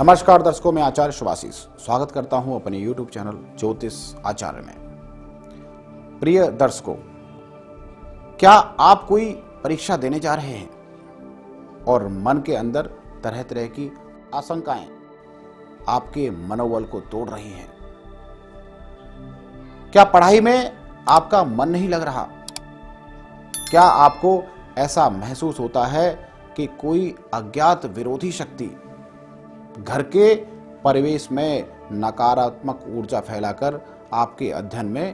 नमस्कार दर्शकों, मैं आचार्य शुभाशीष स्वागत करता हूं अपने YouTube चैनल ज्योतिष आचार्य में। प्रिय दर्शकों, क्या आप कोई परीक्षा देने जा रहे हैं और मन के अंदर तरह तरह की आशंकाएं आपके मनोबल को तोड़ रही हैं? क्या पढ़ाई में आपका मन नहीं लग रहा? क्या आपको ऐसा महसूस होता है कि कोई अज्ञात विरोधी शक्ति घर के परिवेश में नकारात्मक ऊर्जा फैलाकर आपके अध्ययन में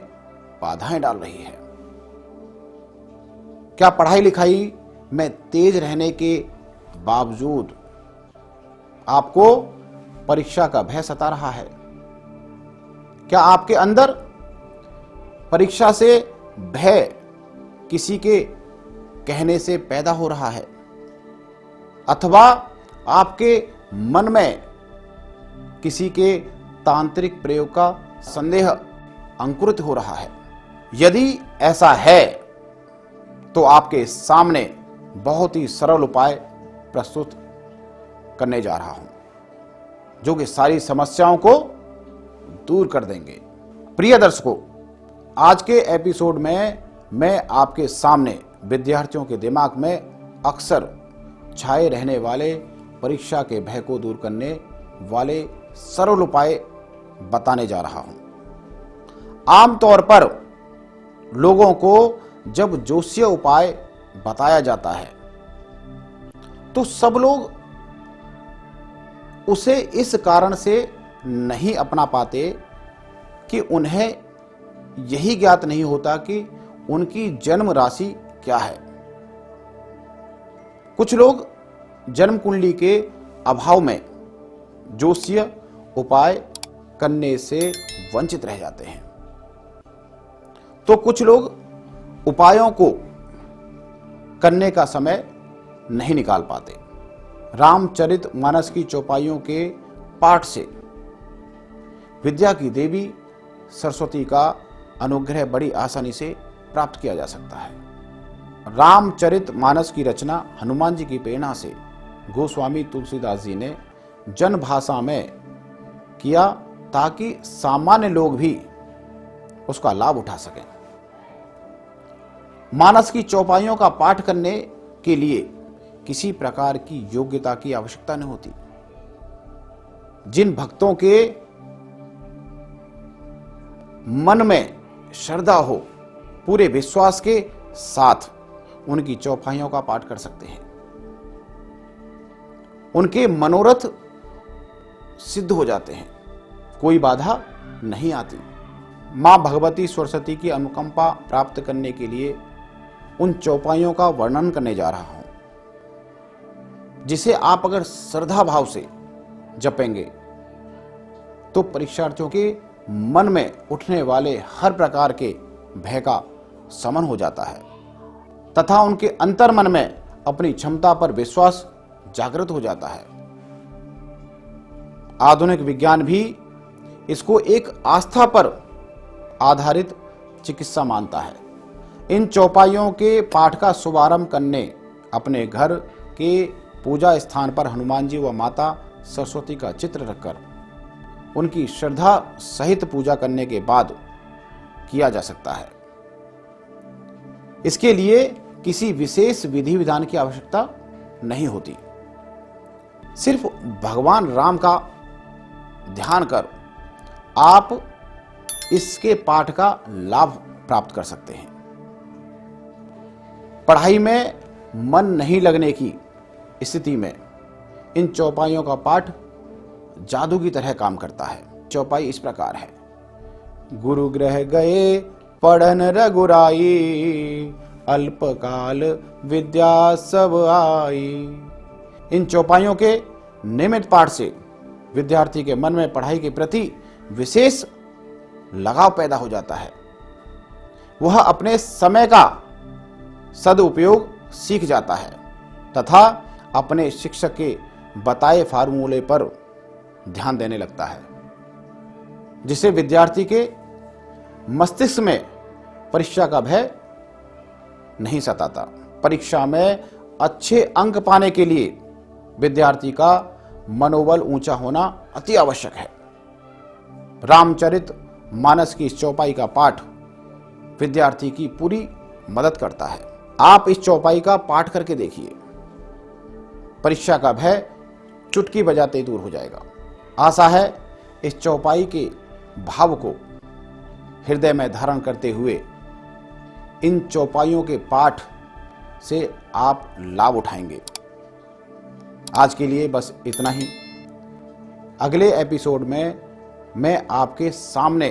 बाधाएं डाल रही है? क्या पढ़ाई लिखाई में तेज रहने के बावजूद आपको परीक्षा का भय सता रहा है? क्या आपके अंदर परीक्षा से भय किसी के कहने से पैदा हो रहा है, अथवा आपके मन में किसी के तांत्रिक प्रयोग का संदेह अंकुरित हो रहा है? यदि ऐसा है तो आपके सामने बहुत ही सरल उपाय प्रस्तुत करने जा रहा हूं, जो कि सारी समस्याओं को दूर कर देंगे। प्रिय दर्शकों, आज के एपिसोड में मैं आपके सामने विद्यार्थियों के दिमाग में अक्सर छाए रहने वाले परीक्षा के भय को दूर करने वाले सरल उपाय बताने जा रहा हूं। आमतौर पर लोगों को जब ज्योतिषीय उपाय बताया जाता है तो सब लोग उसे इस कारण से नहीं अपना पाते कि उन्हें यही ज्ञात नहीं होता कि उनकी जन्म राशि क्या है। कुछ लोग जन्म कुंडली के अभाव में ज्योतिषीय उपाय करने से वंचित रह जाते हैं, तो कुछ लोग उपायों को करने का समय नहीं निकाल पाते। रामचरितमानस की चौपाइयों के पाठ से विद्या की देवी सरस्वती का अनुग्रह बड़ी आसानी से प्राप्त किया जा सकता है। रामचरितमानस की रचना हनुमान जी की प्रेरणा से गोस्वामी तुलसीदास जी ने जन भाषा में किया, ताकि सामान्य लोग भी उसका लाभ उठा सकें। मानस की चौपाइयों का पाठ करने के लिए किसी प्रकार की योग्यता की आवश्यकता नहीं होती। जिन भक्तों के मन में श्रद्धा हो, पूरे विश्वास के साथ उनकी चौपाइयों का पाठ कर सकते हैं। उनके मनोरथ सिद्ध हो जाते हैं, कोई बाधा नहीं आती। मां भगवती सरस्वती की अनुकंपा प्राप्त करने के लिए उन चौपाइयों का वर्णन करने जा रहा हूं, जिसे आप अगर श्रद्धा भाव से जपेंगे तो परीक्षार्थियों के मन में उठने वाले हर प्रकार के भय का शमन हो जाता है, तथा उनके अंतर मन में अपनी क्षमता पर विश्वास जागृत हो जाता है। आधुनिक विज्ञान भी इसको एक आस्था पर आधारित चिकित्सा मानता है। इन चौपाइयों के पाठ का शुभारंभ करने अपने घर के पूजा स्थान पर हनुमान जी व माता सरस्वती का चित्र रखकर उनकी श्रद्धा सहित पूजा करने के बाद किया जा सकता है। इसके लिए किसी विशेष विधि विधान की आवश्यकता नहीं होती। सिर्फ भगवान राम का ध्यान कर आप इसके पाठ का लाभ प्राप्त कर सकते हैं। पढ़ाई में मन नहीं लगने की स्थिति में इन चौपाइयों का पाठ जादू की तरह काम करता है। चौपाई इस प्रकार है। गुरु ग्रह गए पढ़न रघुराई, अल्पकाल विद्या सब आई। इन चौपाइयों के नियमित पाठ से विद्यार्थी के मन में पढ़ाई के प्रति विशेष लगाव पैदा हो जाता है। वह अपने समय का सदुपयोग सीख जाता है तथा अपने शिक्षक के बताए फार्मूले पर ध्यान देने लगता है, जिससे विद्यार्थी के मस्तिष्क में परीक्षा का भय नहीं सताता। परीक्षा में अच्छे अंक पाने के लिए विद्यार्थी का मनोबल ऊंचा होना अति आवश्यक है। रामचरित मानस की इस चौपाई का पाठ विद्यार्थी की पूरी मदद करता है। आप इस चौपाई का पाठ करके देखिए, परीक्षा का भय चुटकी बजाते ही दूर हो जाएगा। आशा है इस चौपाई के भाव को हृदय में धारण करते हुए इन चौपाइयों के पाठ से आप लाभ उठाएंगे। आज के लिए बस इतना ही। अगले एपिसोड में मैं आपके सामने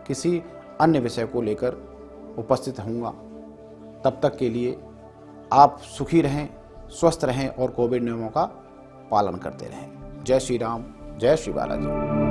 किसी अन्य विषय को लेकर उपस्थित होऊंगा। तब तक के लिए आप सुखी रहें, स्वस्थ रहें और कोविड नियमों का पालन करते रहें। जय श्री राम, जय श्री बालाजी।